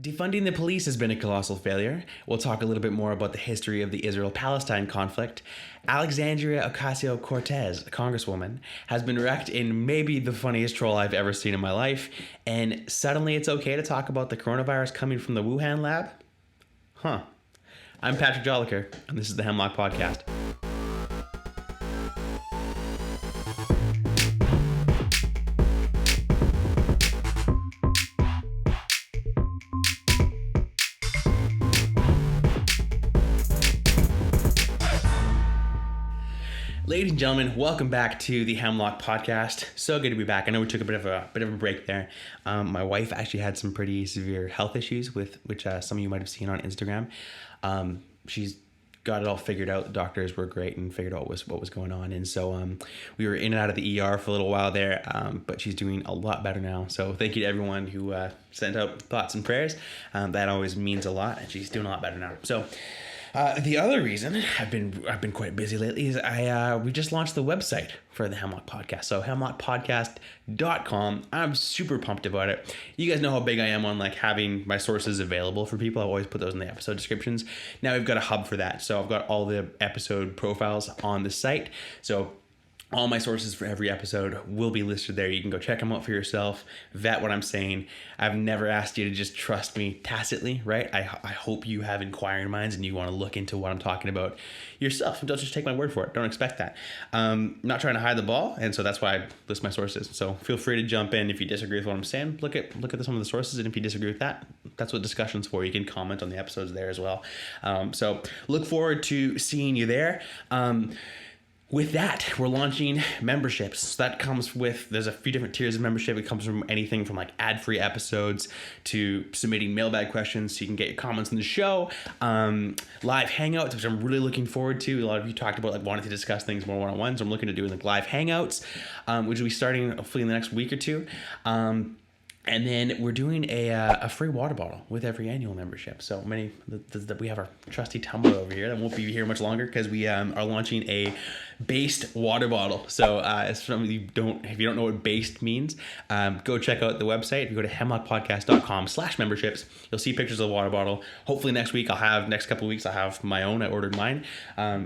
Defunding the police has been a colossal failure. We'll talk a little bit more about the history of the Israel-Palestine conflict. Alexandria Ocasio-Cortez, a congresswoman, has been wrecked in maybe the funniest troll I've ever seen in my life. And suddenly it's okay to talk about the coronavirus coming from the Wuhan lab? Huh. I'm Patrick Jolliker, and this is the Hemlock Podcast. Ladies and gentlemen, welcome back to the Hemlock Podcast. So good to be back. I know we took a bit of a break there. My wife actually had some pretty severe health issues with which some of you might have seen on Instagram. She's got it all figured out. The doctors were great and figured out what was going on. And so we were in and out of the ER for a little while there, but she's doing a lot better now. So thank you to everyone who sent out thoughts and prayers. That always means a lot, and she's doing a lot better now. So. The other reason I've been quite busy lately is we just launched the website for the Hemlock Podcast. So hemlockpodcast.com. I'm super pumped about it. You guys know how big I am on like having my sources available for people. I always put those in the episode descriptions. Now we've got a hub for that. So I've got all the episode profiles on the site. So all my sources for every episode will be listed there. You can go check them out for yourself, vet what I'm saying. I've never asked you to just trust me tacitly, right? I hope you have inquiring minds and you want to look into what I'm talking about yourself. And don't just take my word for it. Don't expect that. I'm not trying to hide the ball, and so that's why I list my sources. So feel free to jump in if you disagree with what I'm saying. Look at some of the sources, and if you disagree with that, that's what discussion's for. You can comment on the episodes there as well. So look forward to seeing you there. With that, we're launching memberships. So that comes with, there's a few different tiers of membership. It comes from anything from like ad-free episodes to submitting mailbag questions so you can get your comments on the show. Live hangouts, which I'm really looking forward to. A lot of you talked about like wanting to discuss things more one-on-one. So I'm looking to do like live hangouts, which will be starting hopefully in the next week or two. And then we're doing a free water bottle with every annual membership. So we have our trusty tumbler over here that won't be here much longer because we are launching a based water bottle. So if you don't know what based means, go check out the website. If you go to hemlockpodcast.com/memberships, you'll see pictures of the water bottle. Hopefully next couple of weeks, I'll have my own. I ordered mine.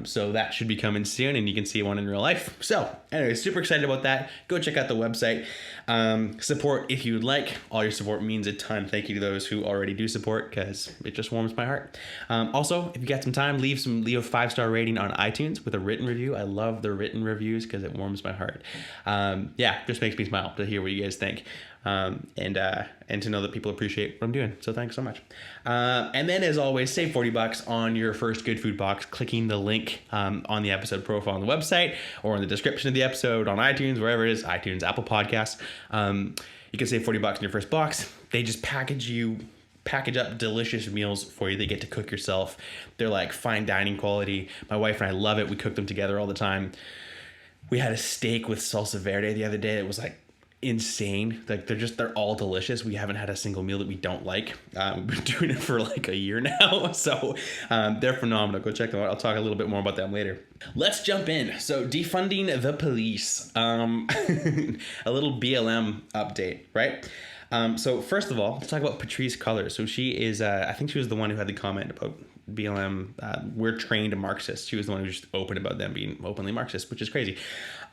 So that should be coming soon and you can see one in real life. So anyway, super excited about that. Go check out the website. Support if you would like. All your support means a ton. Thank you to those who already do support because it just warms my heart. Also, if you got some time, leave a 5-star rating on iTunes with a written review. I love the written reviews because it warms my heart. Just makes me smile to hear what you guys think. And to know that people appreciate what I'm doing. So thanks so much. And then as always, save $40 on your first Good Food box, clicking the link on the episode profile on the website or in the description of the episode on iTunes, wherever it is, iTunes, Apple Podcasts. You can save $40 in your first box. They just package up delicious meals for you. They get to cook yourself. They're like fine dining quality. My wife and I love it. We cook them together all the time. We had a steak with salsa verde the other day. It was like insane. Like they're all delicious. We haven't had a single meal that we don't like. We've been doing it for like a year now. So they're phenomenal. Go check them out. I'll talk a little bit more about them later. Let's jump in. So defunding the police. A little BLM update, right? So first of all, let's talk about Patrisse Cullors. So she is, I think she was the one who had the comment about BLM. We're trained Marxists. She was the one who just opened about them being openly Marxist, which is crazy.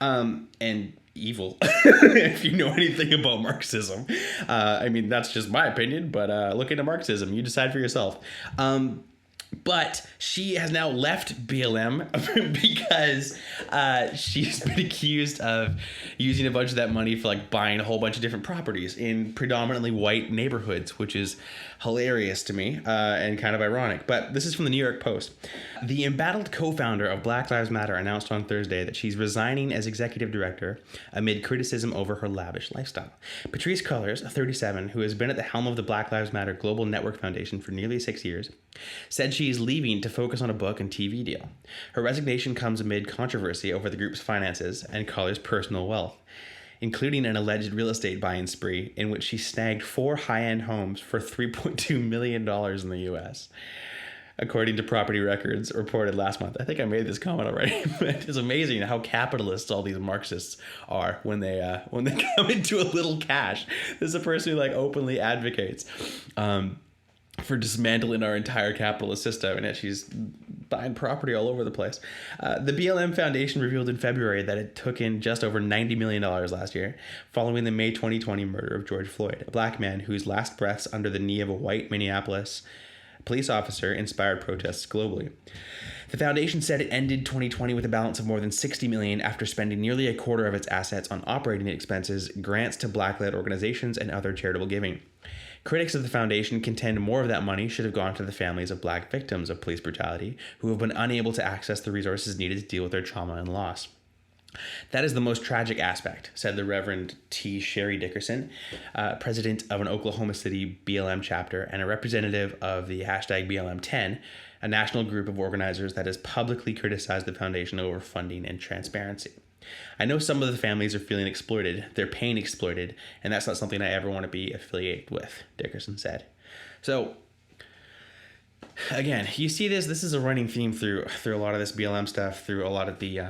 And evil, if you know anything about Marxism. I mean, that's just my opinion, but look into Marxism. You decide for yourself. But she has now left BLM because she's been accused of using a bunch of that money for like buying a whole bunch of different properties in predominantly white neighborhoods, which is hilarious to me and kind of ironic. But this is from the New York Post. The embattled co-founder of Black Lives Matter announced on Thursday that she's resigning as executive director amid criticism over her lavish lifestyle. Patrisse Cullors, 37, who has been at the helm of the Black Lives Matter Global Network Foundation for nearly 6 years, said she is leaving to focus on a book and TV deal. Her resignation comes amid controversy over the group's finances and Cullors' personal wealth, including an alleged real estate buying spree in which she snagged 4 high-end homes for $3.2 million in the U.S., according to property records reported last month. I think I made this comment already, but it's amazing how capitalist all these Marxists are when they come into a little cash. This is a person who like openly advocates. for dismantling our entire capitalist system, and yet she's buying property all over the place. The BLM Foundation revealed in February that it took in just over $90 million last year following the May 2020 murder of George Floyd, a black man whose last breaths under the knee of a white Minneapolis police officer inspired protests globally. The foundation said it ended 2020 with a balance of more than $60 million after spending nearly a quarter of its assets on operating expenses, grants to black-led organizations, and other charitable giving. Critics of the foundation contend more of that money should have gone to the families of black victims of police brutality who have been unable to access the resources needed to deal with their trauma and loss. That is the most tragic aspect, said the Reverend T. Sherry Dickerson, president of an Oklahoma City BLM chapter and a representative of the hashtag BLM10, a national group of organizers that has publicly criticized the foundation over funding and transparency. I know some of the families are feeling exploited, they're paying exploited, and that's not something I ever want to be affiliated with, Dickerson said. So, again, you see this is a running theme through a lot of this BLM stuff, through a lot of the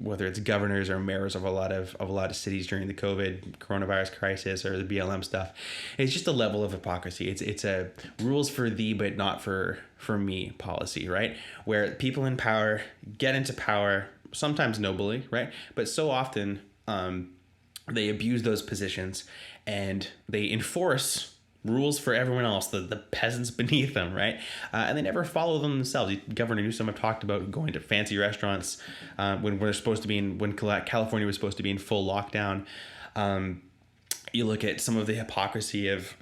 whether it's governors or mayors of a lot of cities during the coronavirus crisis or the BLM stuff. It's just a level of hypocrisy. It's a rules for thee but not for me policy, right? Where people in power get into power sometimes nobly, right? But so often they abuse those positions and they enforce rules for everyone else, the peasants beneath them, right? And they never follow them themselves. Governor Newsom have talked about going to fancy restaurants when we're supposed to be when California was supposed to be in full lockdown. You look at some of the hypocrisy of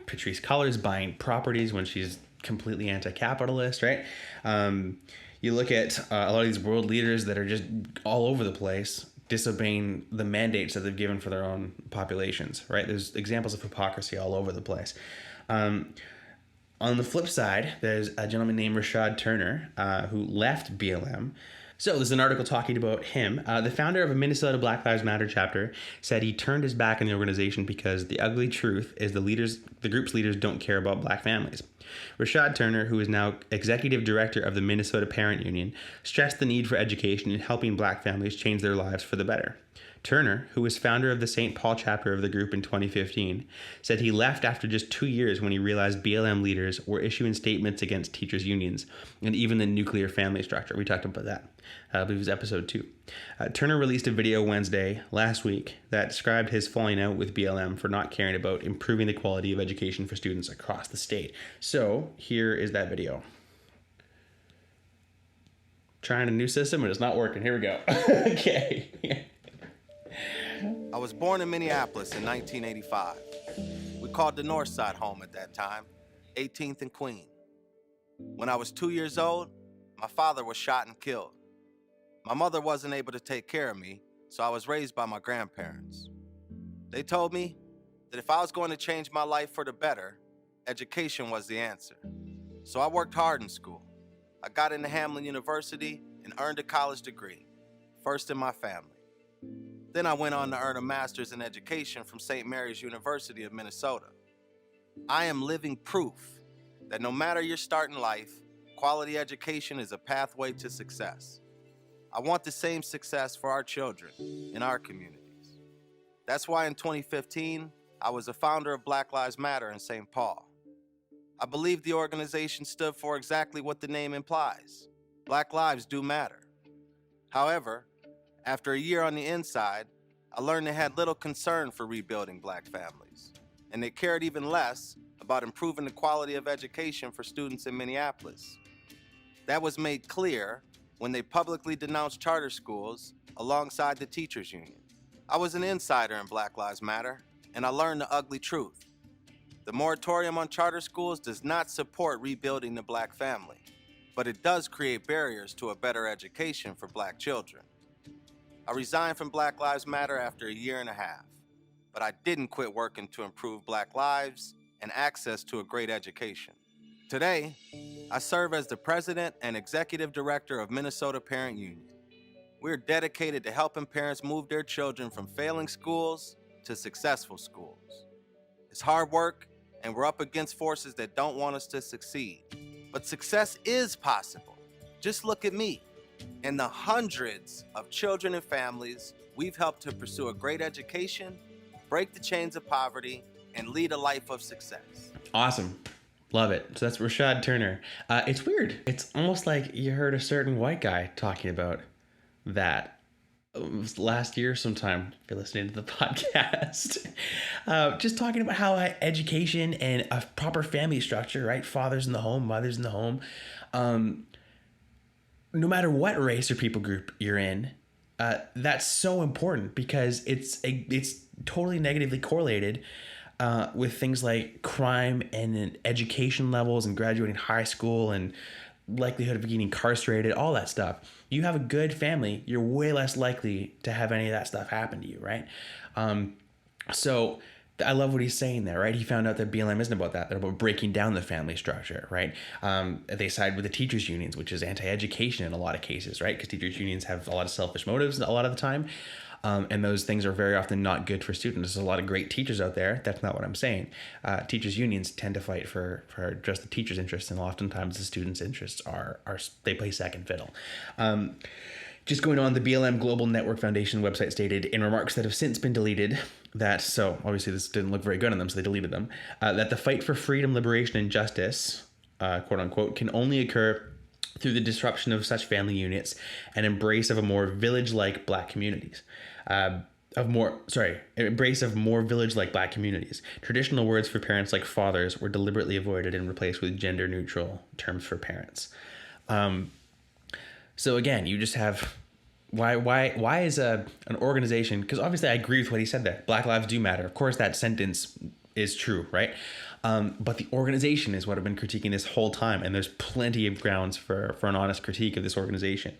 Patrisse Cullors buying properties when she's completely anti-capitalist, right? You look at a lot of these world leaders that are just all over the place, disobeying the mandates that they've given for their own populations, right? There's examples of hypocrisy all over the place. On the flip side, there's a gentleman named Rashad Turner who left BLM. So there's an article talking about him. The founder of a Minnesota Black Lives Matter chapter said he turned his back on the organization because the ugly truth is the group's leaders don't care about black families. Rashad Turner, who is now executive director of the Minnesota Parent Union, stressed the need for education in helping black families change their lives for the better. Turner, who was founder of the St. Paul chapter of the group in 2015, said he left after just 2 years when he realized BLM leaders were issuing statements against teachers' unions and even the nuclear family structure. We talked about that. I believe it was episode 2. Turner released a video Wednesday last week that described his falling out with BLM for not caring about improving the quality of education for students across the state. So here is that video. Trying a new system and it's not working. Here we go. Okay. I was born in Minneapolis in 1985. We called the North Side home at that time, 18th and Queen. When I was 2 years old, my father was shot and killed. My mother wasn't able to take care of me, so I was raised by my grandparents. They told me that if I was going to change my life for the better, education was the answer. So I worked hard in school. I got into Hamlin University and earned a college degree, first in my family. Then I went on to earn a master's in education from St. Mary's University of Minnesota. I am living proof that no matter your start in life, quality education is a pathway to success. I want the same success for our children in our communities. That's why in 2015, I was a founder of Black Lives Matter in St. Paul. I believe the organization stood for exactly what the name implies. Black lives do matter. However, after a year on the inside, I learned they had little concern for rebuilding black families, and they cared even less about improving the quality of education for students in Minneapolis. That was made clear when they publicly denounced charter schools alongside the teachers' union. I was an insider in Black Lives Matter, and I learned the ugly truth. The moratorium on charter schools does not support rebuilding the black family, but it does create barriers to a better education for black children. I resigned from Black Lives Matter after a year and a half, but I didn't quit working to improve black lives and access to a great education. Today, I serve as the president and executive director of Minnesota Parent Union. We're dedicated to helping parents move their children from failing schools to successful schools. It's hard work, and we're up against forces that don't want us to succeed. But success is possible. Just look at me and the hundreds of children and families we've helped to pursue a great education, break the chains of poverty, and lead a life of success. Awesome. Love it. So that's Rashad Turner. It's weird. It's almost like you heard a certain white guy talking about that last year sometime, if you're listening to the podcast. Just talking about how education and a proper family structure, right? Fathers in the home, mothers in the home. No matter what race or people group you're in, that's so important because it's totally negatively correlated with things like crime and education levels and graduating high school and likelihood of getting incarcerated, all that stuff. You have a good family, you're way less likely to have any of that stuff happen to you, right? So I love what he's saying there, right? He found out that BLM isn't about that. They're about breaking down the family structure, right? They side with the teachers' unions, which is anti-education in a lot of cases, right? Because teachers' unions have a lot of selfish motives a lot of the time. And those things are very often not good for students. There's a lot of great teachers out there. That's not what I'm saying. Teachers' unions tend to fight for just the teachers' interests, and oftentimes the students' interests are they play second fiddle. Just going on, the BLM Global Network Foundation website stated in remarks that have since been deleted that, so obviously this didn't look very good on them, so they deleted them, that the fight for freedom, liberation, and justice, quote unquote, can only occur through the disruption of such family units and embrace of a more village-like black communities. Embrace of more village-like black communities. Traditional words for parents like fathers were deliberately avoided and replaced with gender-neutral terms for parents. So again, you just have why is an organization? Because obviously I agree with what he said there. Black lives do matter. Of course, that sentence is true, right? But the organization is what I've been critiquing this whole time, and there's plenty of grounds for an honest critique of this organization.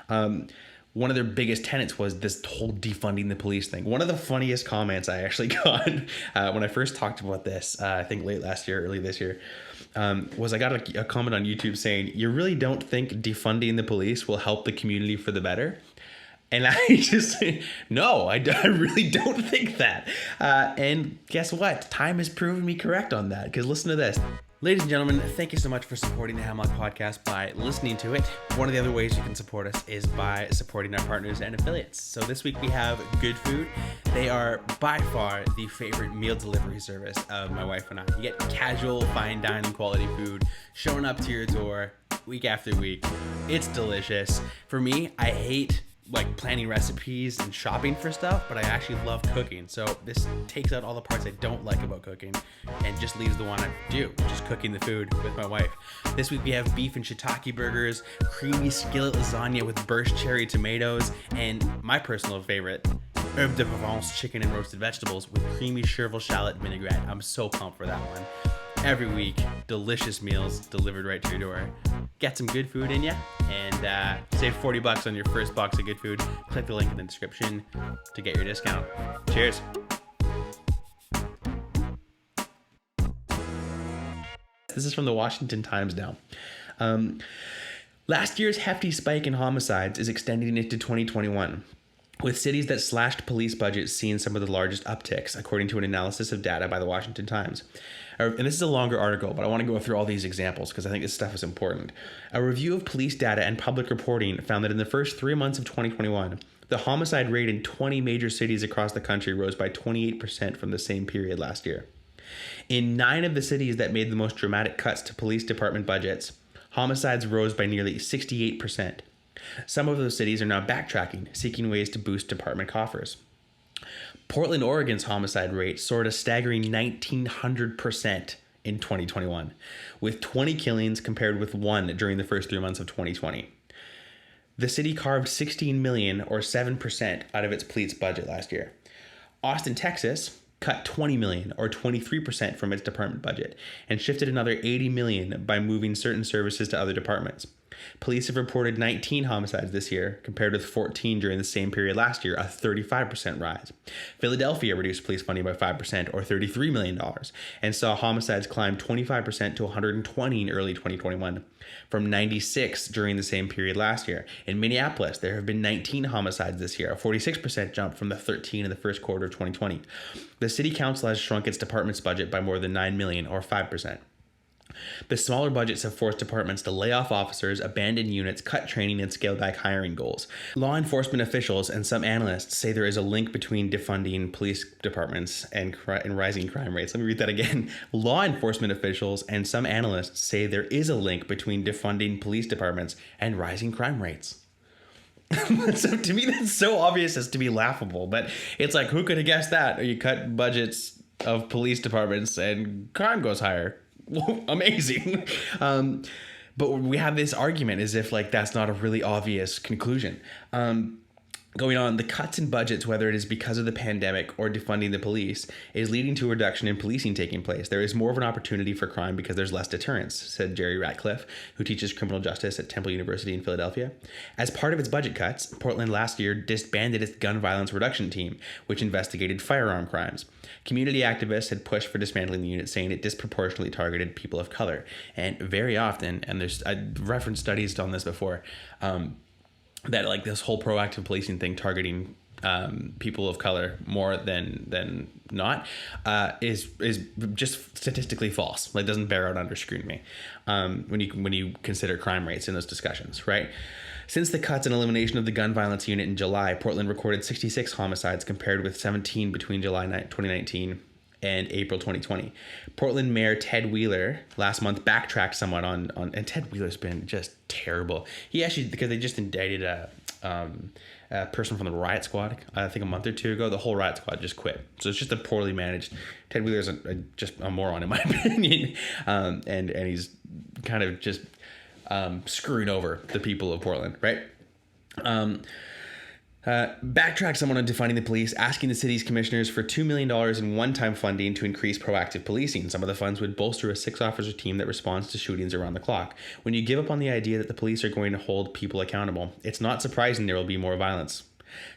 One of their biggest tenets was this whole defunding the police thing. One of the funniest comments I actually got when I first talked about this, I think late last year, early this year, was I got a comment on YouTube saying, "You really don't think defunding the police will help the community for the better?" And I just, no, I really don't think that. And guess what? Time has proven me correct on that, because listen to this. Ladies and gentlemen, thank you so much for supporting the Hemlock podcast by listening to it. One of the other ways you can support us is by supporting our partners and affiliates. So this week we have Good Food. They are by far the favorite meal delivery service of my wife and I. You get casual, fine dining quality food showing up to your door week after week. It's delicious. For me, I hate planning recipes and shopping for stuff, but I actually love cooking. So this takes out all the parts I don't like about cooking and just leaves the one I do, which is cooking the food with my wife. This week we have beef and shiitake burgers, creamy skillet lasagna with burst cherry tomatoes, and my personal favorite, herbe de Provence chicken and roasted vegetables with creamy chervil shallot vinaigrette. I'm so pumped for that one. Every week, delicious meals delivered right to your door. Get some good food in you and save $40 on your first box of good food. Click the link in the description to get your discount. Cheers. This is from the Washington Times now. Last year's hefty spike in homicides is extending into 2021. With cities that slashed police budgets seeing some of the largest upticks, according to an analysis of data by the Washington Times. And this is a longer article, but I want to go through all these examples because I think this stuff is important. A review of police data and public reporting found that in the first 3 months of 2021, the homicide rate in 20 major cities across the country rose by 28% from the same period last year. In 9 of the cities that made the most dramatic cuts to police department budgets, homicides rose by nearly 68%. Some of those cities are now backtracking, seeking ways to boost department coffers. Portland, Oregon's homicide rate soared a staggering 1,900% in 2021, with 20 killings compared with 1 during the first 3 months of 2020. The city carved $16 million or 7% out of its police budget last year. Austin, Texas cut $20 million or 23% from its department budget and shifted another $80 million by moving certain services to other departments. Police have reported 19 homicides this year, compared with 14 during the same period last year, a 35% rise. Philadelphia reduced police funding by 5%, or $33 million, and saw homicides climb 25% to 120 in early 2021, from 96 during the same period last year. In Minneapolis, there have been 19 homicides this year, a 46% jump from the 13 in the first quarter of 2020. The city council has shrunk its department's budget by more than $9 million, or 5%. The smaller budgets have forced departments to lay off officers, abandon units, cut training, and scale back hiring goals. Law enforcement officials and some analysts say there is a link between defunding police departments and rising crime rates. Let me read that again. Law enforcement officials and some analysts say there is a link between defunding police departments and rising crime rates. So to me, that's so obvious as to be laughable, but it's like, who could have guessed that? Or you cut budgets of police departments and crime goes higher. Amazing. But we have this argument as if like that's not a really obvious conclusion. Going on, the cuts in budgets, whether it is because of the pandemic or defunding the police, is leading to a reduction in policing taking place. There is more of an opportunity for crime because there's less deterrence, said Jerry Ratcliffe, who teaches criminal justice at Temple University in Philadelphia. As part of its budget cuts, Portland last year disbanded its gun violence reduction team, which investigated firearm crimes. Community activists had pushed for dismantling the unit, saying it disproportionately targeted people of color. And very often, and I've referenced studies on this before, that like this whole proactive policing thing targeting people of color more than not is just statistically false. Like doesn't bear out under scrutiny when you consider crime rates in those discussions, right? Since the cuts and elimination of the gun violence unit in July, Portland recorded 66 homicides compared with 17 between July 2019 and April 2020. Portland Mayor Ted Wheeler last month backtracked somewhat on and Ted Wheeler's been just terrible. He actually, because they just indicted a person from the riot squad, I think a month or two ago, the whole riot squad just quit. So it's just a poorly managed. Ted Wheeler's just a moron in my opinion, and he's kind of just screwing over the people of Portland, right? Backtracked someone on defunding the police, asking the city's commissioners for $2 million in one-time funding to increase proactive policing. Some of the funds would bolster a 6-officer team that responds to shootings around the clock. When you give up on the idea that the police are going to hold people accountable, it's not surprising there will be more violence,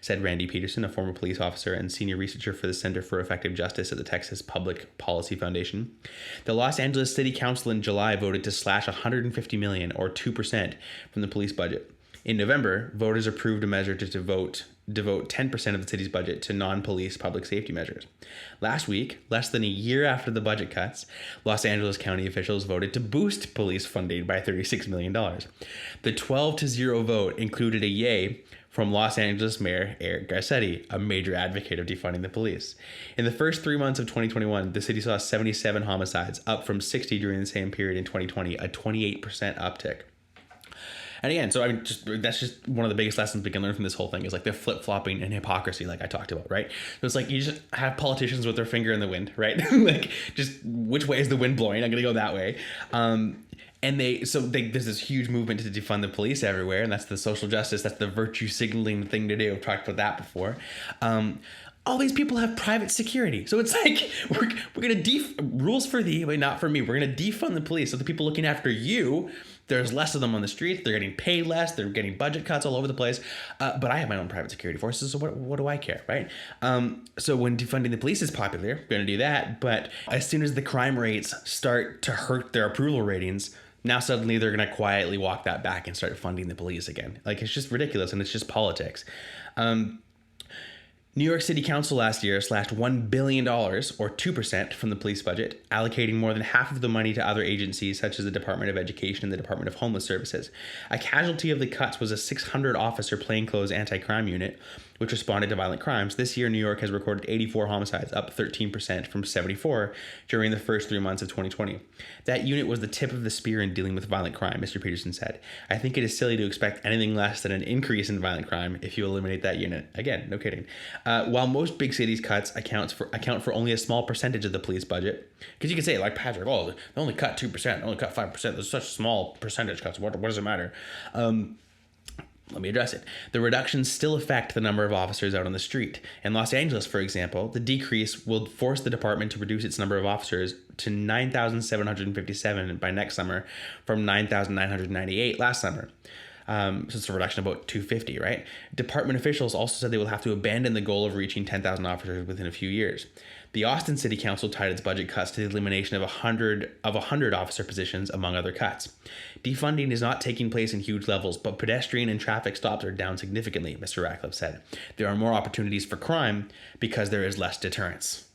said Randy Peterson, a former police officer and senior researcher for the Center for Effective Justice at the Texas Public Policy Foundation. The Los Angeles City Council in July voted to slash $150 million, or 2%, from the police budget. In November, voters approved a measure to devote 10% of the city's budget to non-police public safety measures. Last week, less than a year after the budget cuts, Los Angeles County officials voted to boost police funding by $36 million. The 12-0 vote included a yay from Los Angeles Mayor Eric Garcetti, a major advocate of defunding the police. In the first 3 months of 2021, the city saw 77 homicides, up from 60 during the same period in 2020, a 28% uptick. And again, so I mean, that's just one of the biggest lessons we can learn from this whole thing is like the flip-flopping and hypocrisy, like I talked about, right? So it's like you just have politicians with their finger in the wind, right? Like just which way is the wind blowing? I'm gonna go that way. There's this huge movement to defund the police everywhere, and that's the social justice, that's the virtue signaling thing to do. I've talked about that before. All these people have private security. So it's like, we're going to rules for thee, but not for me. We're going to defund the police. So the people looking after you, there's less of them on the streets. They're getting paid less. They're getting budget cuts all over the place. But I have my own private security forces. So what do I care, right? So when defunding the police is popular, we're going to do that. But as soon as the crime rates start to hurt their approval ratings, now suddenly they're going to quietly walk that back and start funding the police again. Like, it's just ridiculous, and it's just politics. New York City Council last year slashed $1 billion, or 2%, from the police budget, allocating more than half of the money to other agencies such as the Department of Education and the Department of Homeless Services. A casualty of the cuts was a 600-officer plainclothes anti-crime unit, which responded to violent crimes. This year, New York has recorded 84 homicides, up 13% from 74 during the first 3 months of 2020. That unit was the tip of the spear in dealing with violent crime, Mr. Peterson said. I think it is silly to expect anything less than an increase in violent crime if you eliminate that unit. Again, no kidding. While most big cities' cuts account for only a small percentage of the police budget, because you can say, like Patrick, oh, they only cut 2%, they only cut 5%. There's such small percentage cuts. What does it matter? Let me address it. The reductions still affect the number of officers out on the street. In Los Angeles, for example, the decrease will force the department to reduce its number of officers to 9,757 by next summer from 9,998 last summer. So it's a reduction of about 250, right? Department officials also said they will have to abandon the goal of reaching 10,000 officers within a few years. The Austin City Council tied its budget cuts to the elimination of 100 officer positions, among other cuts. Defunding is not taking place in huge levels, but pedestrian and traffic stops are down significantly, Mr. Ratcliffe said. There are more opportunities for crime because there is less deterrence.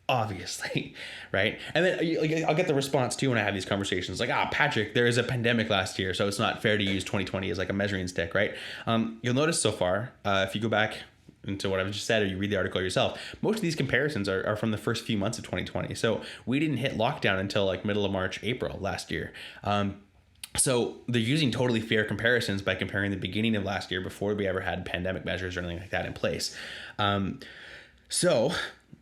obviously, right? And then like, I'll get the response too when I have these conversations, like, Patrick, there is a pandemic last year, so it's not fair to use 2020 as like a measuring stick, right? You'll notice so far, if you go back into what I've just said, or you read the article yourself, most of these comparisons are from the first few months of 2020. So we didn't hit lockdown until like middle of March, April last year. So they're using totally fair comparisons by comparing the beginning of last year before we ever had pandemic measures or anything like that in place. So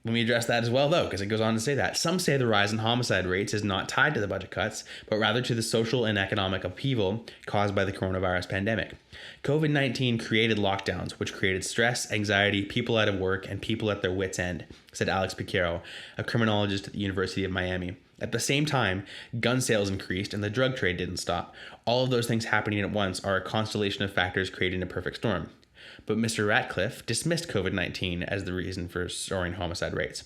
let me address that as well, though, because it goes on to say that some say the rise in homicide rates is not tied to the budget cuts, but rather to the social and economic upheaval caused by the coronavirus pandemic. COVID-19 created lockdowns, which created stress, anxiety, people out of work, and people at their wits' end, said Alex Piquero, a criminologist at the University of Miami. At the same time, gun sales increased and the drug trade didn't stop. All of those things happening at once are a constellation of factors creating a perfect storm. But Mr. Ratcliffe dismissed COVID-19 as the reason for soaring homicide rates.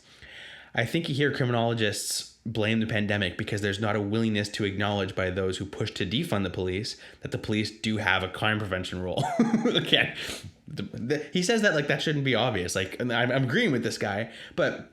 I think you hear criminologists blame the pandemic because there's not a willingness to acknowledge by those who push to defund the police that the police do have a crime prevention role. Again, he says that like that shouldn't be obvious. Like, I'm agreeing with this guy, but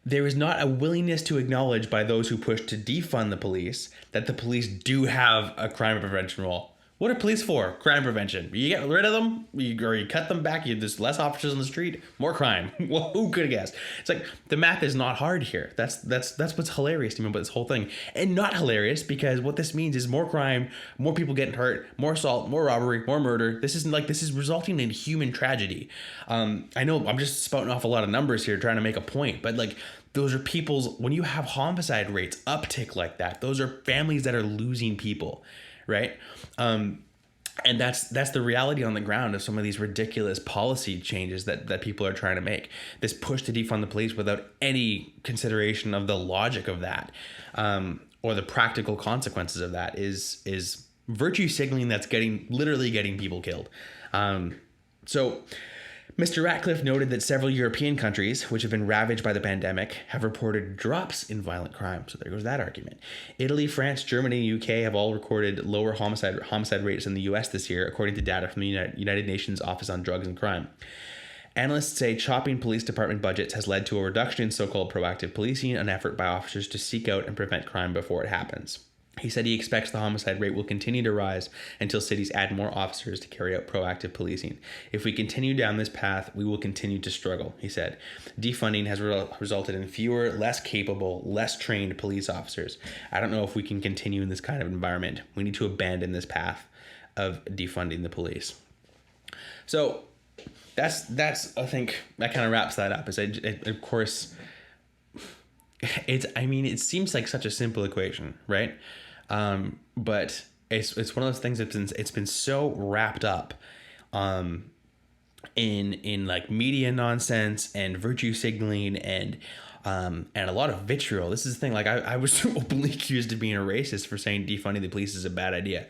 there is not a willingness to acknowledge by those who push to defund the police that the police do have a crime prevention role. What are police for? Crime prevention. You get rid of them, or you cut them back. There's less officers on the street, more crime. Well, who could have guessed? It's like the math is not hard here. That's what's hilarious to me about this whole thing, and not hilarious because what this means is more crime, more people getting hurt, more assault, more robbery, more murder. This is resulting in human tragedy. I know I'm just spouting off a lot of numbers here, trying to make a point, but like, those are people's. When you have homicide rates uptick like that, those are families that are losing people. Right. And that's the reality on the ground of some of these ridiculous policy changes that people are trying to make. This push to defund the police without any consideration of the logic of that, or the practical consequences of that is virtue signaling that's literally getting people killed. So Mr. Ratcliffe noted that several European countries, which have been ravaged by the pandemic, have reported drops in violent crime. So there goes that argument. Italy, France, Germany, and UK have all recorded lower homicide rates than the US this year, according to data from the United Nations Office on Drugs and Crime. Analysts say chopping police department budgets has led to a reduction in so-called proactive policing, an effort by officers to seek out and prevent crime before it happens. He said he expects the homicide rate will continue to rise until cities add more officers to carry out proactive policing. If we continue down this path, we will continue to struggle, he said. Defunding has resulted in fewer, less capable, less trained police officers. I don't know if we can continue in this kind of environment. We need to abandon this path of defunding the police. So that's I think that kind of wraps that up. Of course, it seems like such a simple equation, right? But it's one of those things it's been so wrapped up in like media nonsense and virtue signaling and a lot of vitriol. This is the thing, like I was openly accused of being a racist for saying defunding the police is a bad idea.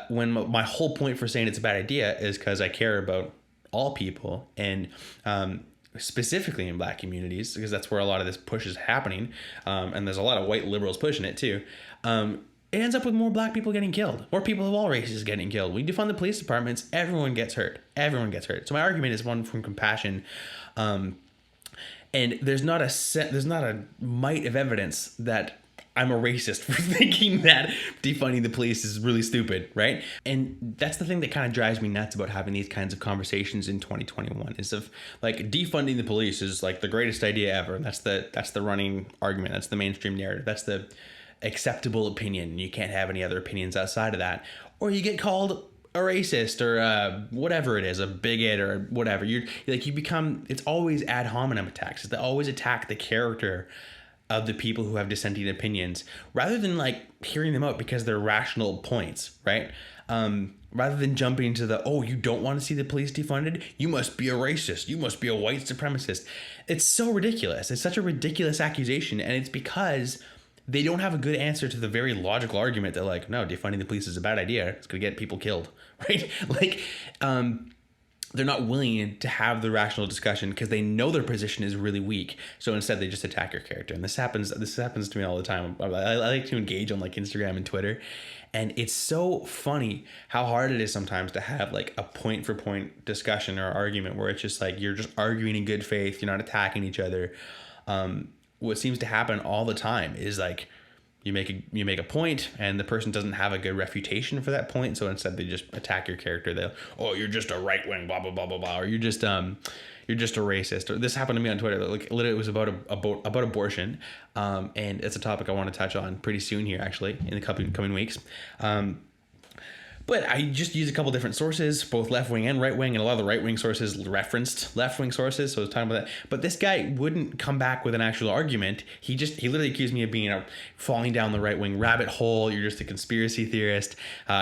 When my whole point for saying it's a bad idea is because I care about all people and specifically in Black communities, because that's where a lot of this push is happening. And there's a lot of white liberals pushing it too. It ends up with more Black people getting killed, more people of all races getting killed. We defund the police departments, everyone gets hurt. Everyone gets hurt. So my argument is one from compassion. And there's not a mite of evidence that I'm a racist for thinking that defunding the police is really stupid, right? And that's the thing that kind of drives me nuts about having these kinds of conversations in 2021 is of like defunding the police is like the greatest idea ever. And that's the running argument. That's the mainstream narrative. That's the acceptable opinion. You can't have any other opinions outside of that, or you get called a racist or whatever it is, a bigot or whatever. You become. It's always ad hominem attacks. They always attack the character of the people who have dissenting opinions, rather than like hearing them out because they're rational points, right? Rather than jumping to you don't want to see the police defunded? You must be a racist. You must be a white supremacist. It's so ridiculous. It's such a ridiculous accusation, and it's because they don't have a good answer to the very logical argument that like, no, defunding the police is a bad idea. It's going to get people killed, right? Like, they're not willing to have the rational discussion because they know their position is really weak. So instead they just attack your character. And this happens to me all the time. I like to engage on like Instagram and Twitter. And it's so funny how hard it is sometimes to have like a point for point discussion or argument where it's just like, you're just arguing in good faith. You're not attacking each other. what seems to happen all the time is like you make a point and the person doesn't have a good refutation for that point, so instead they just attack your character. They'll, oh, you're just a right wing, blah blah blah blah blah, or you're just a racist. Or this happened to me on Twitter. Like literally, it was about abortion, and it's a topic I want to touch on pretty soon here, actually, in the coming weeks. But I just used a couple different sources, both left wing and right wing, and a lot of the right wing sources referenced left wing sources. So I was talking about that. But this guy wouldn't come back with an actual argument. He literally accused me of being falling down the right wing rabbit hole. You're just a conspiracy theorist.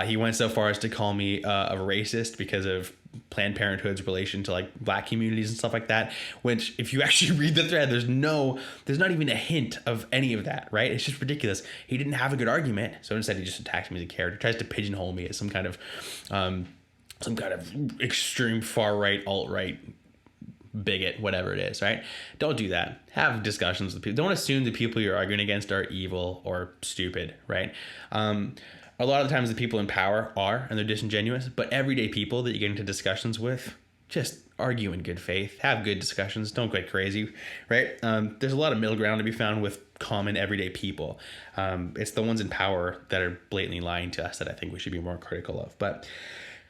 He went so far as to call me a racist because of Planned Parenthood's relation to like black communities and stuff like that, which if you actually read the thread, there's not even a hint of any of that, right? It's just ridiculous. He didn't have a good argument, so instead he just attacks me as a character, tries to pigeonhole me as some kind of extreme far right, alt right bigot, whatever it is, right? Don't do that. Have discussions with people. Don't assume the people you're arguing against are evil or stupid, right? A lot of the times the people in power are, and they're disingenuous, but everyday people that you get into discussions with, just argue in good faith, have good discussions, don't get crazy, right? There's a lot of middle ground to be found with common everyday people. It's the ones in power that are blatantly lying to us that I think we should be more critical of. But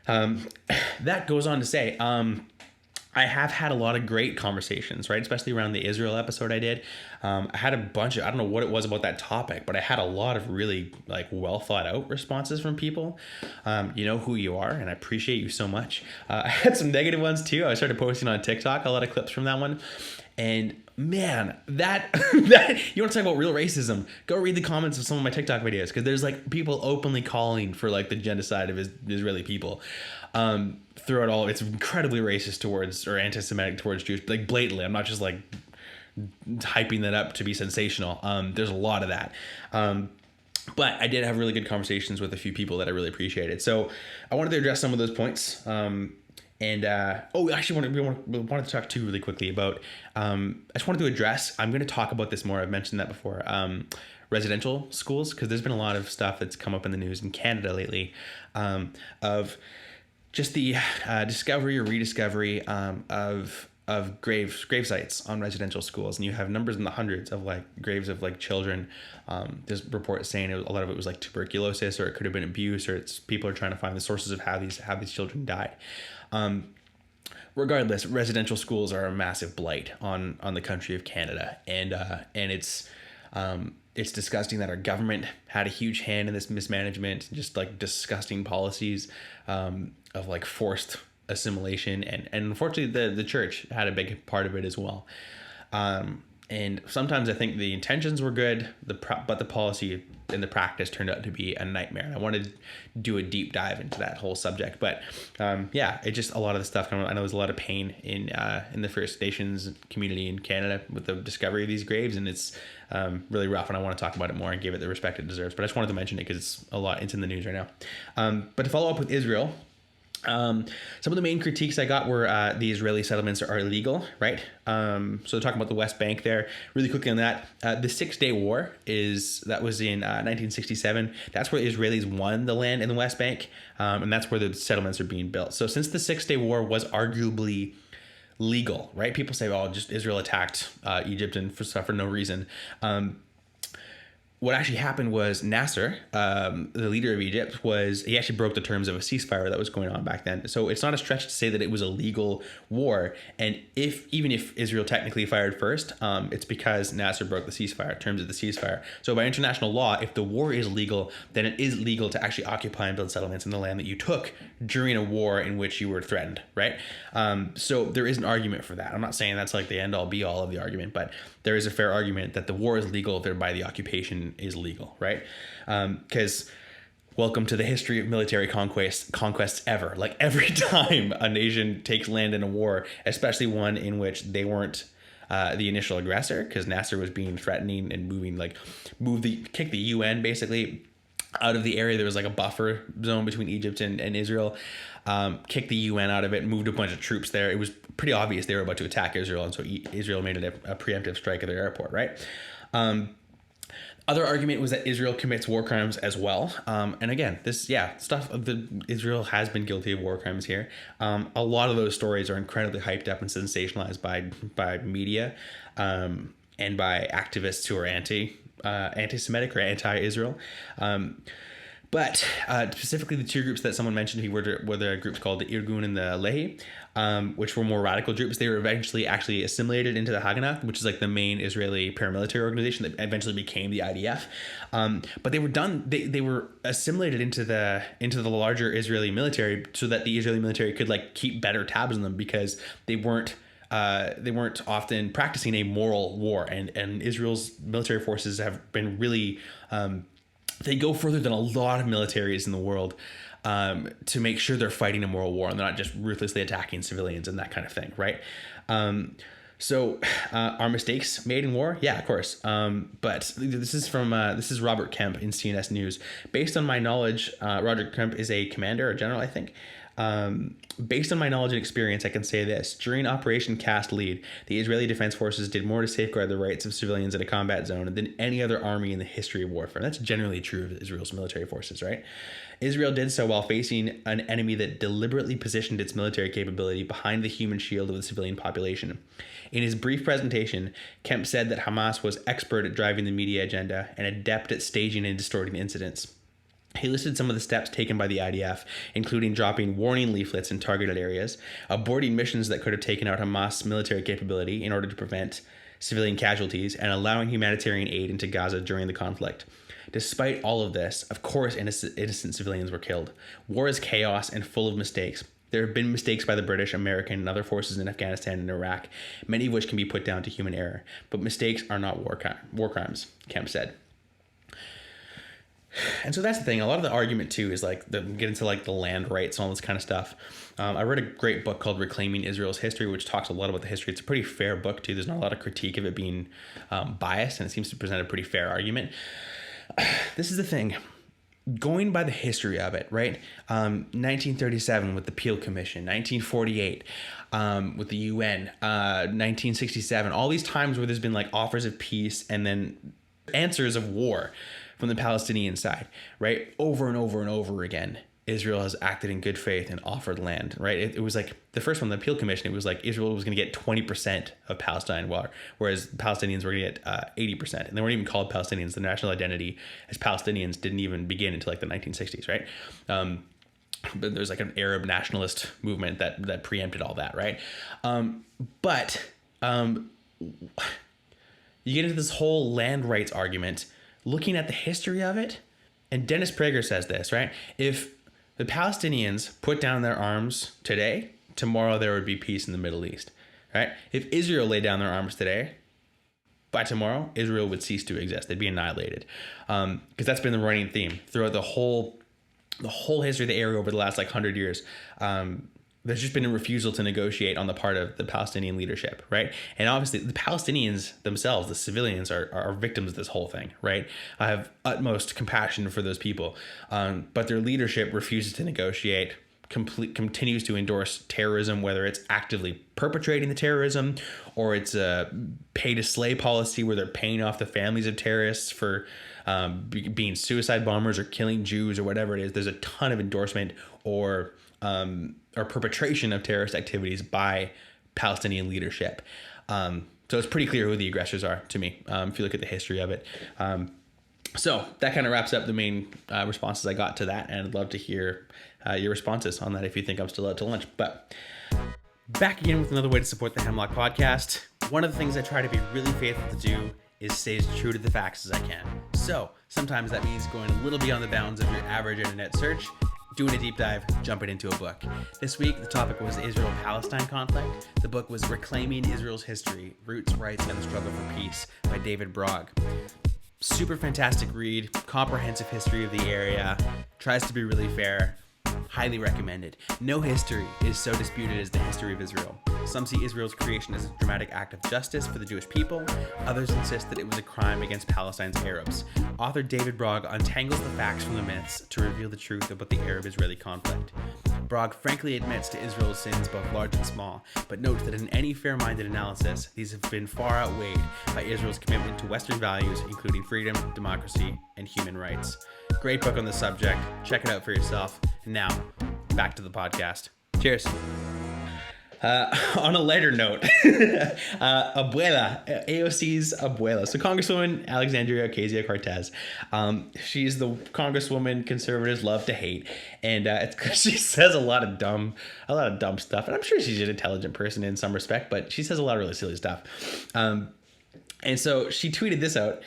that goes on to say, I have had a lot of great conversations, right? Especially around the Israel episode I did. I had a bunch of, I don't know what it was about that topic, but I had a lot of really like well thought out responses from people. You know who you are, and I appreciate you so much. I had some negative ones too. I started posting on TikTok, a lot of clips from that one. And man, that you want to talk about real racism? Go read the comments of some of my TikTok videos, because there's like people openly calling for like the genocide of Israeli people. Throughout all, it's incredibly racist towards, or anti-Semitic towards Jews, like blatantly. I'm not just like hyping that up to be sensational. There's a lot of that. But I did have really good conversations with a few people that I really appreciated. So I wanted to address some of those points. Actually, we wanted to talk too really quickly about, I just wanted to address, I'm going to talk about this more. I've mentioned that before. Residential schools, because there's been a lot of stuff that's come up in the news in Canada lately, of just the discovery or rediscovery of grave sites on residential schools, and you have numbers in the hundreds of like graves of like children. There's reports saying a lot of it was like tuberculosis, or it could have been abuse, or it's people are trying to find the sources of how these children died. Regardless, residential schools are a massive blight on the country of Canada, and it's disgusting that our government had a huge hand in this mismanagement, just like disgusting policies of like forced assimilation, and unfortunately the church had a big part of it as well. And sometimes I think the intentions were good, but the policy and the practice turned out to be a nightmare. And I wanted to do a deep dive into that whole subject. But it just a lot of the stuff. I know there's a lot of pain in the First Nations community in Canada with the discovery of these graves, and it's really rough. And I want to talk about it more and give it the respect it deserves. But I just wanted to mention it because it's in the news right now. But to follow up with Israel. Some of the main critiques I got were the Israeli settlements are illegal, right? So talking about the West Bank there, really quickly on that, the 6-Day War was in 1967. That's where the Israelis won the land in the West Bank, and that's where the settlements are being built. So since the 6-Day War was arguably legal, right? People say, "Oh, just Israel attacked Egypt and for no reason." What actually happened was Nasser, the leader of Egypt, he actually broke the terms of a ceasefire that was going on back then. So it's not a stretch to say that it was a legal war. And even if Israel technically fired first, it's because Nasser broke the ceasefire, terms of the ceasefire. So by international law, if the war is legal, then it is legal to actually occupy and build settlements in the land that you took during a war in which you were threatened, right? So there is an argument for that. I'm not saying that's like the end all be all of the argument, but there is a fair argument that the war is legal, thereby the occupation is legal, right? Because welcome to the history of military conquests ever. Like every time a nation takes land in a war, especially one in which they weren't the initial aggressor, because Nasser was being threatening and kick the UN basically out of the area. There was like a buffer zone between Egypt and Israel. Kicked the UN out of it, moved a bunch of troops there. It was pretty obvious they were about to attack Israel, and so Israel made it a preemptive strike at their airport, right? Other argument was that Israel commits war crimes as well. And again, Israel has been guilty of war crimes here. A lot of those stories are incredibly hyped up and sensationalized by media. and by activists who are anti-Semitic or anti-Israel. But specifically the two groups that someone mentioned were the groups called the Irgun and the Lehi, which were more radical groups. They were eventually actually assimilated into the Haganah, which is like the main Israeli paramilitary organization that eventually became the IDF. But they were they were assimilated into the larger Israeli military so that the Israeli military could like keep better tabs on them, because they weren't often practicing a moral war, and Israel's military forces have been really they go further than a lot of militaries in the world to make sure they're fighting a moral war and they're not just ruthlessly attacking civilians and that kind of thing, right? So are mistakes made in war? Yeah, of course. But this is Robert Kemp in CNS News. Based on my knowledge, Robert Kemp is a commander or general, I think. Based on my knowledge and experience, I can say this. During Operation Cast Lead, the Israeli Defense Forces did more to safeguard the rights of civilians in a combat zone than any other army in the history of warfare. That's generally true of Israel's military forces, right? Israel did so while facing an enemy that deliberately positioned its military capability behind the human shield of the civilian population. In his brief presentation, Kemp said that Hamas was expert at driving the media agenda and adept at staging and distorting incidents. He listed some of the steps taken by the IDF, including dropping warning leaflets in targeted areas, aborting missions that could have taken out Hamas military capability in order to prevent civilian casualties, and allowing humanitarian aid into Gaza during the conflict. Despite all of this, of course, innocent civilians were killed. War is chaos and full of mistakes. There have been mistakes by the British, American, and other forces in Afghanistan and Iraq, many of which can be put down to human error. But mistakes are not war crimes, Kemp said. And so that's the thing. A lot of the argument too is like get into like the land rights and all this kind of stuff. I read a great book called Reclaiming Israel's History, which talks a lot about the history. It's a pretty fair book too. There's not a lot of critique of it being biased, and it seems to present a pretty fair argument. This is the thing. Going by the history of it, right? 1937 with the Peel Commission, 1948 with the UN, 1967, all these times where there's been like offers of peace and then answers of war from the Palestinian side, right? Over and over and over again, Israel has acted in good faith and offered land, right? It was like the first one, the Peel Commission, it was like Israel was going to get 20% of Palestine water, whereas Palestinians were going to get 80%. And they weren't even called Palestinians. The national identity as Palestinians didn't even begin until like the 1960s, right? But there's like an Arab nationalist movement that preempted all that, right? But you get into this whole land rights argument, looking at the history of it, and Dennis Prager says this, right? If the Palestinians put down their arms today, tomorrow there would be peace in the Middle East, right? If Israel laid down their arms today, by tomorrow, Israel would cease to exist. They'd be annihilated. Because that's been the running theme throughout the whole history of the area over the last like 100 years. There's just been a refusal to negotiate on the part of the Palestinian leadership, right? And obviously the Palestinians themselves, the civilians, are victims of this whole thing, right? I have utmost compassion for those people, but their leadership refuses to negotiate, continues to endorse terrorism, whether it's actively perpetrating the terrorism or it's a pay-to-slay policy where they're paying off the families of terrorists for being suicide bombers or killing Jews or whatever it is. There's a ton of endorsement or perpetration of terrorist activities by Palestinian leadership. So it's pretty clear who the aggressors are to me, if you look at the history of it. So that kind of wraps up the main responses I got to that, and I'd love to hear your responses on that if you think I'm still out to lunch. But back again with another way to support the Hemlock podcast. One of the things I try to be really faithful to do is stay as true to the facts as I can. So sometimes that means going a little beyond the bounds of your average internet search, doing a deep dive, jumping into a book. This week, the topic was the Israel-Palestine conflict. The book was Reclaiming Israel's History, Roots, Rights, and the Struggle for Peace by David Brog. Super fantastic read, comprehensive history of the area, tries to be really fair, highly recommended. No history is so disputed as the history of Israel. Some see Israel's creation as a dramatic act of justice for the Jewish people. Others insist that it was a crime against Palestine's Arabs. Author David Brog untangles the facts from the myths to reveal the truth about the Arab-Israeli conflict. Brog frankly admits to Israel's sins, both large and small, but notes that in any fair-minded analysis, these have been far outweighed by Israel's commitment to Western values, including freedom, democracy, and human rights. Great book on the subject. Check it out for yourself. And now, back to the podcast. Cheers. On a lighter note, Abuela, AOC's Abuela. So Congresswoman Alexandria Ocasio-Cortez. She's the Congresswoman conservatives love to hate, and it's 'cause she says a lot of dumb stuff. And I'm sure she's an intelligent person in some respect, but she says a lot of really silly stuff. And so she tweeted this out.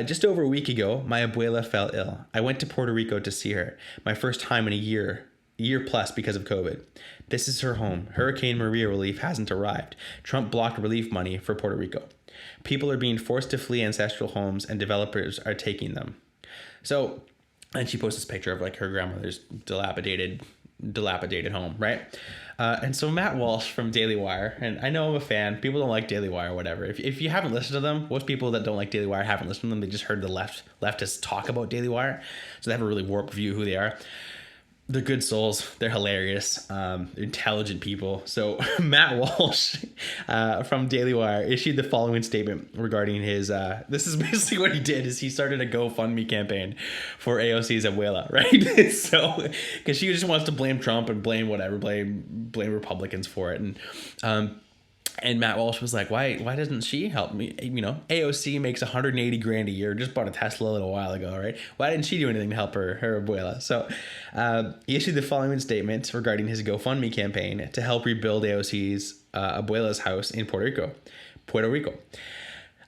Just over a week ago, my abuela fell ill. I went to Puerto Rico to see her. My first time in a year plus because of COVID. This is her home. Hurricane Maria relief hasn't arrived. Trump blocked relief money for Puerto Rico. People are being forced to flee ancestral homes and developers are taking them. So, and she posts this picture of like her grandmother's dilapidated home, right? And so Matt Walsh from Daily Wire, and I know I'm a fan. People don't like Daily Wire or whatever. If you haven't listened to them, most people that don't like Daily Wire haven't listened to them. They just heard the leftists talk about Daily Wire. So they have a really warped view of who they are. They're good souls. They're hilarious. They're intelligent people. So Matt Walsh from Daily Wire issued the following statement regarding his, this is basically what he did, is he started a GoFundMe campaign for AOC's abuela, right? So, because she just wants to blame Trump and blame Republicans for it. And Matt Walsh was like, why doesn't she help me? You know, AOC makes $180,000 a year, just bought a Tesla a little while ago, right? Why didn't she do anything to help her abuela? So he issued the following statement regarding his GoFundMe campaign to help rebuild AOC's abuela's house in Puerto Rico.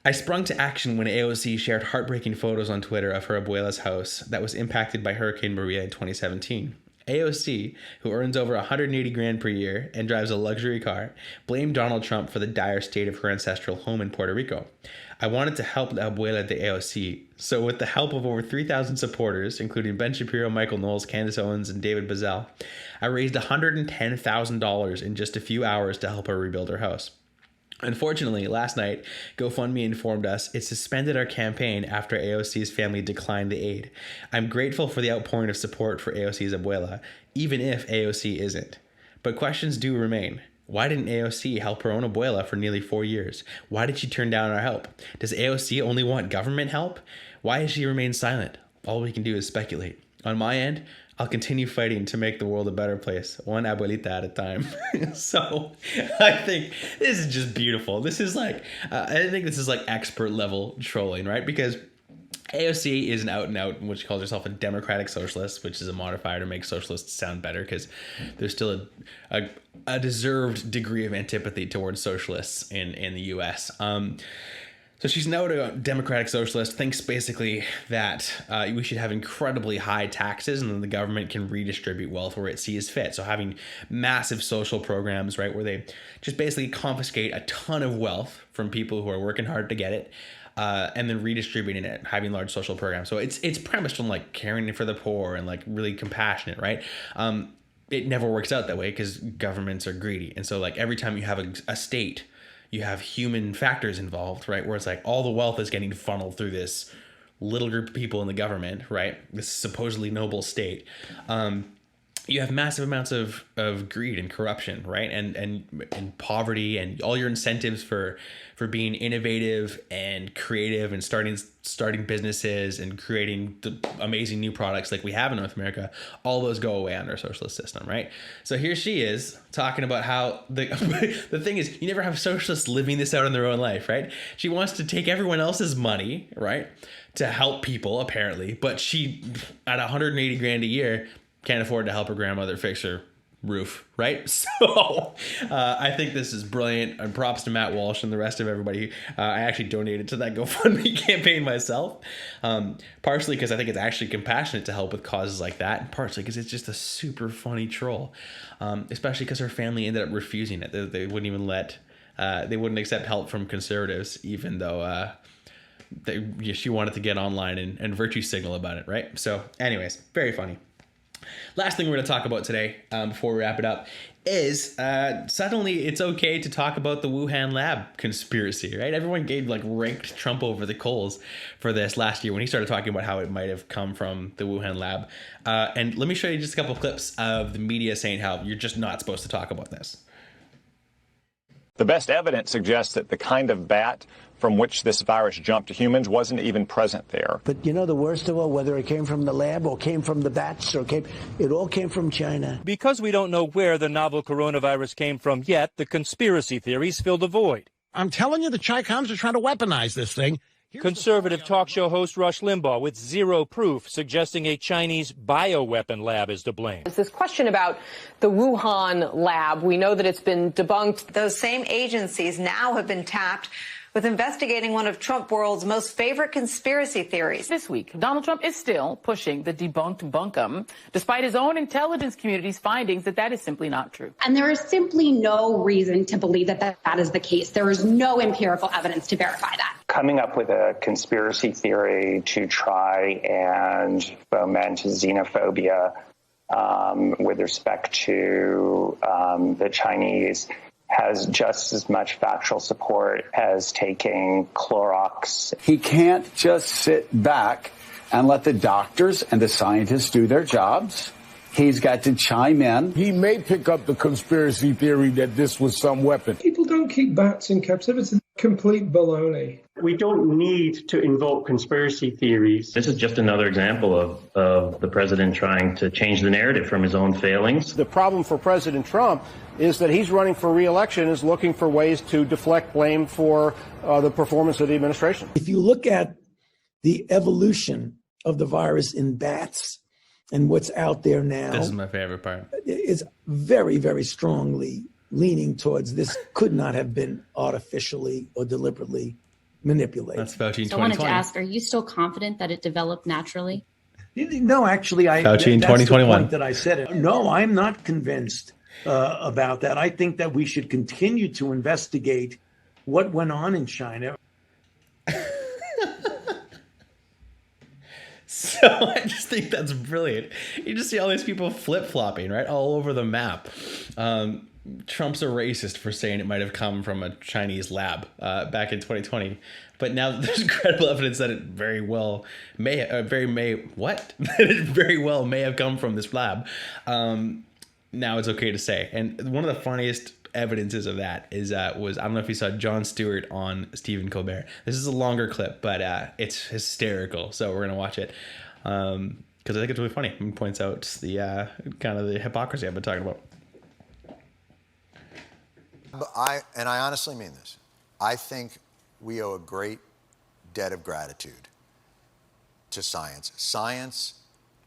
I sprung to action when AOC shared heartbreaking photos on Twitter of her abuela's house that was impacted by Hurricane Maria in 2017. AOC, who earns over $180,000 per year and drives a luxury car, blamed Donald Trump for the dire state of her ancestral home in Puerto Rico. I wanted to help the abuela de AOC, so with the help of over 3,000 supporters, including Ben Shapiro, Michael Knowles, Candace Owens, and David Bazell, I raised $110,000 in just a few hours to help her rebuild her house. Unfortunately, last night, GoFundMe informed us it suspended our campaign after AOC's family declined the aid. I'm grateful for the outpouring of support for AOC's abuela, even if AOC isn't. But questions do remain. Why didn't AOC help her own abuela for nearly 4 years? Why did she turn down our help? Does AOC only want government help? Why has she remained silent? All we can do is speculate. On my end, I'll continue fighting to make the world a better place, one abuelita at a time. So I think this is just beautiful. This is like, I think this is like expert level trolling, right? Because AOC is an out and out, which calls herself a democratic socialist, which is a modifier to make socialists sound better because there's still a deserved degree of antipathy towards socialists in the US. So she's now a democratic socialist, thinks basically that we should have incredibly high taxes and then the government can redistribute wealth where it sees fit. So having massive social programs, right, where they just basically confiscate a ton of wealth from people who are working hard to get it and then redistributing it, having large social programs. So it's premised on like caring for the poor and like really compassionate, right? It never works out that way because governments are greedy. And so like every time you have a state, you have human factors involved, right? Where it's like all the wealth is getting funneled through this little group of people in the government, right? This supposedly noble state. You have massive amounts of greed and corruption, right? And poverty and all your incentives for being innovative and creative and starting businesses and creating the amazing new products like we have in North America, all those go away under a socialist system, right? So here she is talking about how the thing is, you never have socialists living this out in their own life, right? She wants to take everyone else's money, right, to help people apparently, but she at $180,000 a year can't afford to help her grandmother fix her roof, right? So I think this is brilliant, and props to Matt Walsh and the rest of everybody. I actually donated to that GoFundMe campaign myself, partially because I think it's actually compassionate to help with causes like that, and partially because it's just a super funny troll, especially because her family ended up refusing it. They wouldn't even they wouldn't accept help from conservatives, even though she wanted to get online and virtue signal about it, right? So anyways, very funny. Last thing we're going to talk about today, before we wrap it up, is suddenly it's okay to talk about the Wuhan lab conspiracy, right? Everyone ranked Trump over the coals for this last year when he started talking about how it might have come from the Wuhan lab. And let me show you just a couple of clips of the media saying how you're just not supposed to talk about this. The best evidence suggests that the kind of bat from which this virus jumped to humans wasn't even present there. But you know the worst of all, whether it came from the lab or came from the bats it all came from China. Because we don't know where the novel coronavirus came from yet, the conspiracy theories fill the void. I'm telling you, the Chi-Coms are trying to weaponize this thing. Conservative talk show host Rush Limbaugh with zero proof, suggesting a Chinese bioweapon lab is to blame. There's this question about the Wuhan lab. We know that it's been debunked. Those same agencies now have been tapped with investigating one of Trump world's most favorite conspiracy theories. This week, Donald Trump is still pushing the debunked bunkum, despite his own intelligence community's findings that is simply not true. And there is simply no reason to believe that is the case. There is no empirical evidence to verify that. Coming up with a conspiracy theory to try and foment xenophobia with respect to the Chinese has just as much factual support as taking Clorox. He can't just sit back and let the doctors and the scientists do their jobs. He's got to chime in. He may pick up the conspiracy theory that this was some weapon. People don't keep bats in captivity. Complete baloney. We don't need to invoke conspiracy theories. This is just another example of the president trying to change the narrative from his own failings. The problem for President Trump is that he's running for re-election, is looking for ways to deflect blame for the performance of the administration. If you look at the evolution of the virus in bats and what's out there now, this is my favorite part. It's very, very strongly leaning towards this could not have been artificially or deliberately manipulated. That's Fauci in 2020. So I wanted to ask, are you still confident that it developed naturally? No, actually, Fauci in that's 2021. the point that I said it. No, I'm not convinced about that. I think that we should continue to investigate what went on in China. So I just think that's brilliant. You just see all these people flip-flopping, right, all over the map. Trump's a racist for saying it might have come from a Chinese lab back in 2020, but now there's credible evidence that it very well may have come from this lab. Now it's okay to say, and one of the funniest evidences of that is I don't know if you saw Jon Stewart on Stephen Colbert. This is a longer clip, but it's hysterical, so we're gonna watch it because I think it's really funny. It points out the kind of the hypocrisy I've been talking about. I honestly mean this. I think we owe a great debt of gratitude to science. Science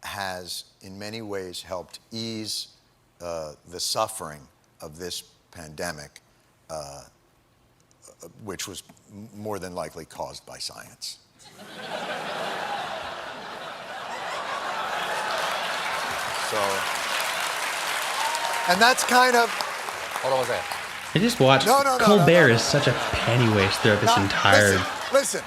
has, in many ways, helped ease the suffering of this pandemic, which was more than likely caused by science. So, and that's kind of. Hold on one second. I just watched Colbert is such a penny waste throughout this entire. Listen.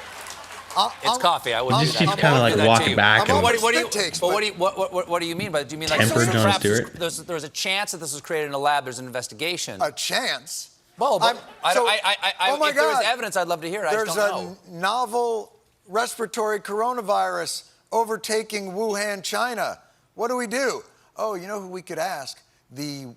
It's coffee. I would just keep kind of like walking back. What do you mean by that? Do you mean like Jon Stewart? There's a chance that this was created in a lab? There's an investigation. A chance? Well, but oh my if there God. is evidence, I'd love to hear it. There's I just don't know. a novel respiratory coronavirus overtaking Wuhan, China. What do? Oh, you know who we could ask? The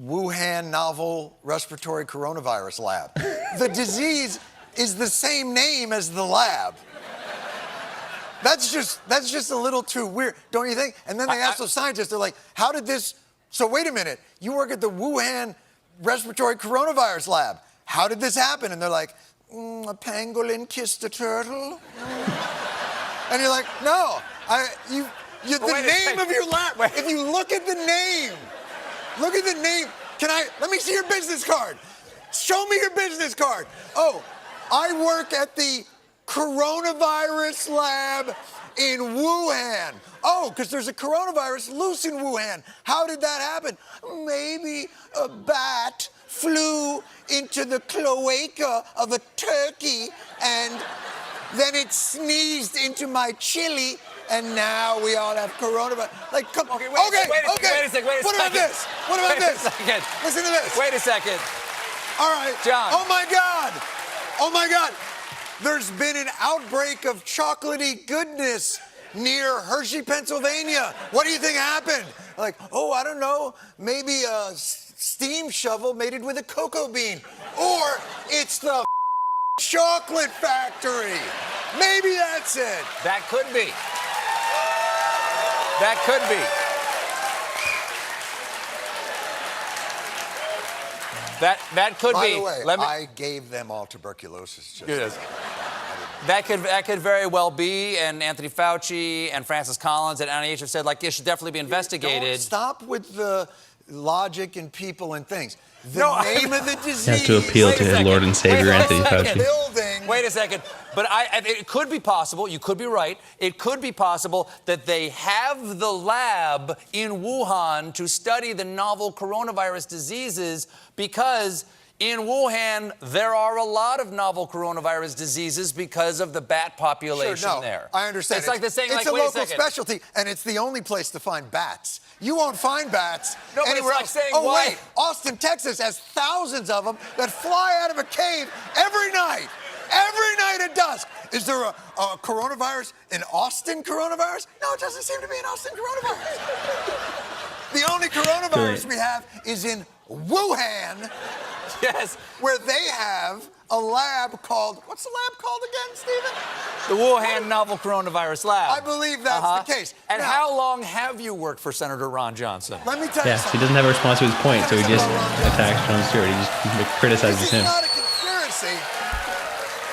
Wuhan novel respiratory coronavirus lab. The disease is the same name as the lab. That's just a little too weird, don't you think? And then they ask the scientists, they're like, how did this, so wait a minute, you work at the Wuhan respiratory coronavirus lab. How did this happen? And they're like, a pangolin kissed a turtle. And you're like, no, the name of your lab, if you look at the name, let me see your business card. Show me your business card. Oh, I work at the coronavirus lab in Wuhan. Oh, because there's a coronavirus loose in Wuhan. How did that happen? Maybe a bat flew into the cloaca of a turkey and then it sneezed into my chili and now we all have coronavirus. Like, come on. Wait a second. What about this? Listen to this. Wait a second. All right. John. Oh my God. There's been an outbreak of chocolatey goodness near Hershey, Pennsylvania. What do you think happened? Like, I don't know. Maybe a steam shovel mated with a cocoa bean. Or it's the chocolate factory. Maybe that's it. That could be. That could be. That could By be. the way, I gave them all tuberculosis. Just That could very well be, and Anthony Fauci and Francis Collins at NIH have said, like, it should definitely be investigated. Don't stop with the logic and people and things. The name of the disease. He has to appeal to his Lord and Savior, Anthony Fauci. Wait a second. But it could be possible, you could be right, it could be possible that they have the lab in Wuhan to study the novel coronavirus diseases because in Wuhan, there are a lot of novel coronavirus diseases because of the bat population there. I understand. It's like the saying, it's like, a wait a local second. specialty, and it's the only place to find bats. You won't find bats No, but anywhere it's like else. saying, oh, why? wait, Austin, Texas has thousands of them that fly out of a cave every night. Every night at dusk. Is there a coronavirus, an Austin coronavirus? No, it doesn't seem to be an Austin coronavirus. The only coronavirus we have is in Wuhan. Yes. Where they have a lab called, what's the lab called again, Stephen? The Wuhan Novel Coronavirus Lab. I believe that's the case. And how long have you worked for Senator Ron Johnson? Let me tell you something. He doesn't have a response to his point, so he just attacks Jon Stewart. He just criticizes him. This is not a conspiracy.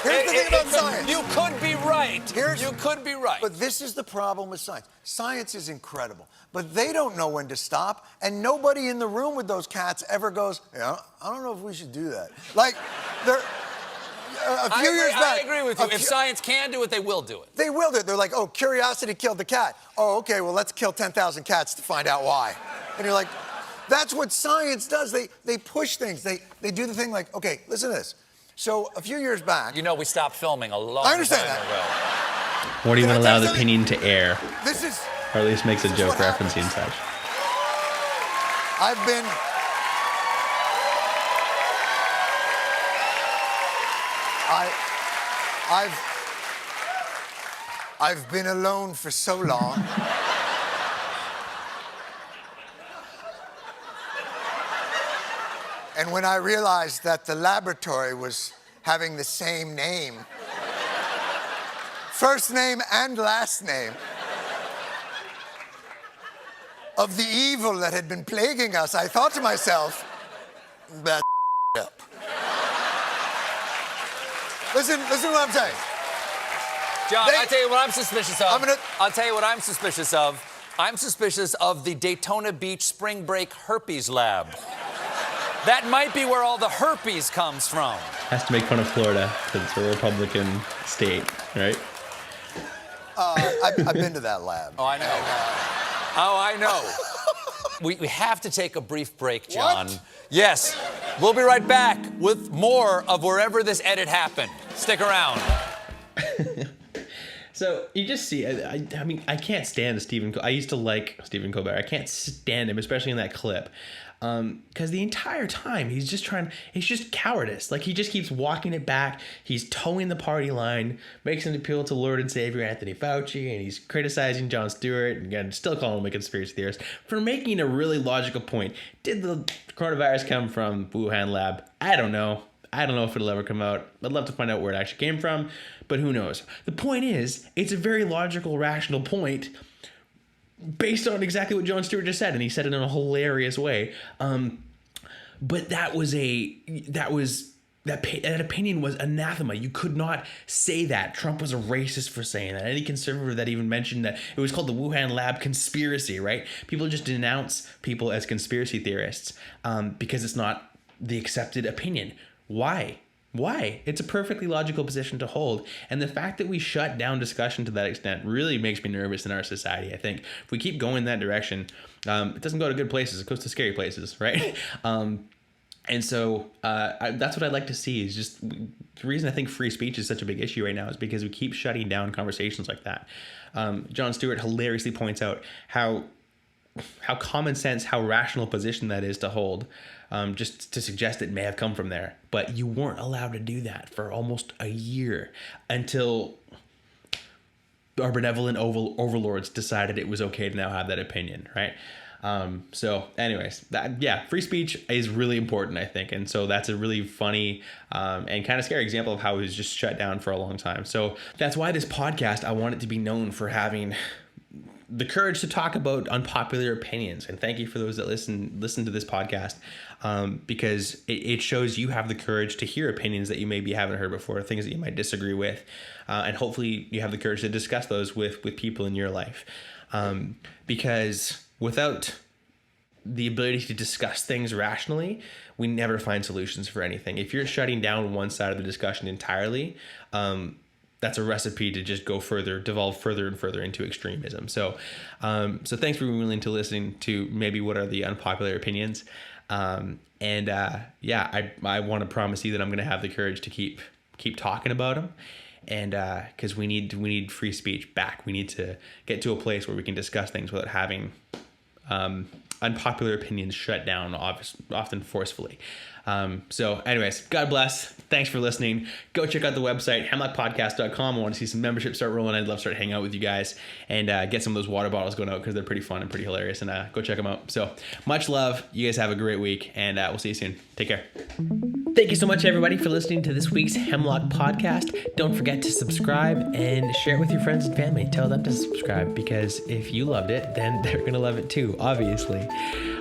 Here's the thing about science. You could be right. You could be right. But this is the problem with science. Science is incredible, but they don't know when to stop, and nobody in the room with those cats ever goes, yeah, I don't know if we should do that. Like, they're... A few years back. I agree with you. If science can do it, they will do it. They will do it. They're like, oh, curiosity killed the cat. Oh, okay, well, let's kill 10,000 cats to find out why. And you're like, that's what science does. They push things. They do the thing like, okay, listen to this. So a few years back. You know, we stopped filming a long I understand time that. ago. Won't even allow the opinion to air. This is. Or at least makes a joke referencing such. I've been alone for so long. And when I realized that the laboratory was having the same name, first name and last name, of the evil that had been plaguing us, I thought to myself, that's up. Listen to what I'm saying. John, I'll tell you what I'm suspicious of. I'll tell you what I'm suspicious of. I'm suspicious of the Daytona Beach Spring Break Herpes Lab. That might be where all the herpes comes from. Has to make fun of Florida because it's a Republican state, right? I've been to that lab. Oh, I know. I know. We have to take a brief break, John. What? Yes. We'll be right back with more of wherever this edit happened. Stick around. So you just see, I mean, I can't stand I used to like Stephen Colbert. I can't stand him, especially in that clip. Because the entire time he's just cowardice. Like he just keeps walking it back. He's towing the party line, makes an appeal to Lord and Savior Anthony Fauci, and he's criticizing Jon Stewart, and again, still calling him a conspiracy theorist, for making a really logical point. Did the coronavirus come from Wuhan lab? I don't know. I don't know if it'll ever come out. I'd love to find out where it actually came from, but who knows? The point is, it's a very logical, rational point based on exactly what Jon Stewart just said, and he said it in a hilarious way. But that opinion was anathema. You could not say that. Trump was a racist for saying that. Any conservative that even mentioned that, it was called the Wuhan lab conspiracy, right? People just denounce people as conspiracy theorists because it's not the accepted opinion. Why? It's a perfectly logical position to hold. And the fact that we shut down discussion to that extent really makes me nervous in our society, I think. If we keep going that direction, it doesn't go to good places. It goes to scary places, right? And so that's what I'd like to see is just the reason I think free speech is such a big issue right now is because we keep shutting down conversations like that. Jon Stewart hilariously points out how common sense, how rational a position that is to hold. Just to suggest it may have come from there. But you weren't allowed to do that for almost a year until our benevolent overlords decided it was okay to now have that opinion, right? So anyways, free speech is really important, I think. And so that's a really funny and kind of scary example of how it was just shut down for a long time. So that's why this podcast, I want it to be known for having the courage to talk about unpopular opinions. And thank you for those that listen to this podcast, because it shows you have the courage to hear opinions that you maybe haven't heard before, things that you might disagree with. And hopefully you have the courage to discuss those with people in your life. Because without the ability to discuss things rationally, we never find solutions for anything. If you're shutting down one side of the discussion entirely, that's a recipe to just devolve further and further into extremism. So thanks for being willing to listen to maybe what are the unpopular opinions. I want to promise you that I'm going to have the courage to keep talking about them. And because we need free speech back. We need to get to a place where we can discuss things without having unpopular opinions shut down, often forcefully. So anyways, God bless. Thanks for listening. Go check out the website, hemlockpodcast.com. I want to see some membership start rolling. I'd love to start hanging out with you guys and get some of those water bottles going out because they're pretty fun and pretty hilarious. And go check them out. So much love. You guys have a great week, and we'll see you soon. Take care. Thank you so much, everybody, for listening to this week's Hemlock podcast. Don't forget to subscribe and share it with your friends and family. Tell them to subscribe, because if you loved it, then they're going to love it too, obviously.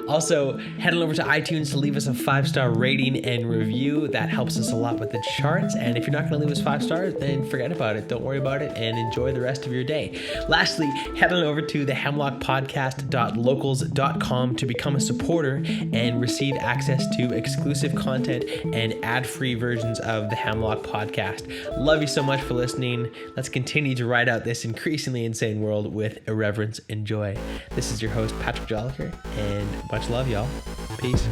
Also, head on over to iTunes to leave us a 5-star rating and review. That helps us a lot with the charts. And if you're not going to leave us 5 stars, then forget about it. Don't worry about it and enjoy the rest of your day. Lastly, head on over to the hemlockpodcast.locals.com to become a supporter and receive access to exclusive content and ad-free versions of the Hemlock podcast. Love you so much for listening. Let's continue to ride out this increasingly insane world with irreverence and joy. This is your host, Patrick Jolliker, and much love, y'all. Peace.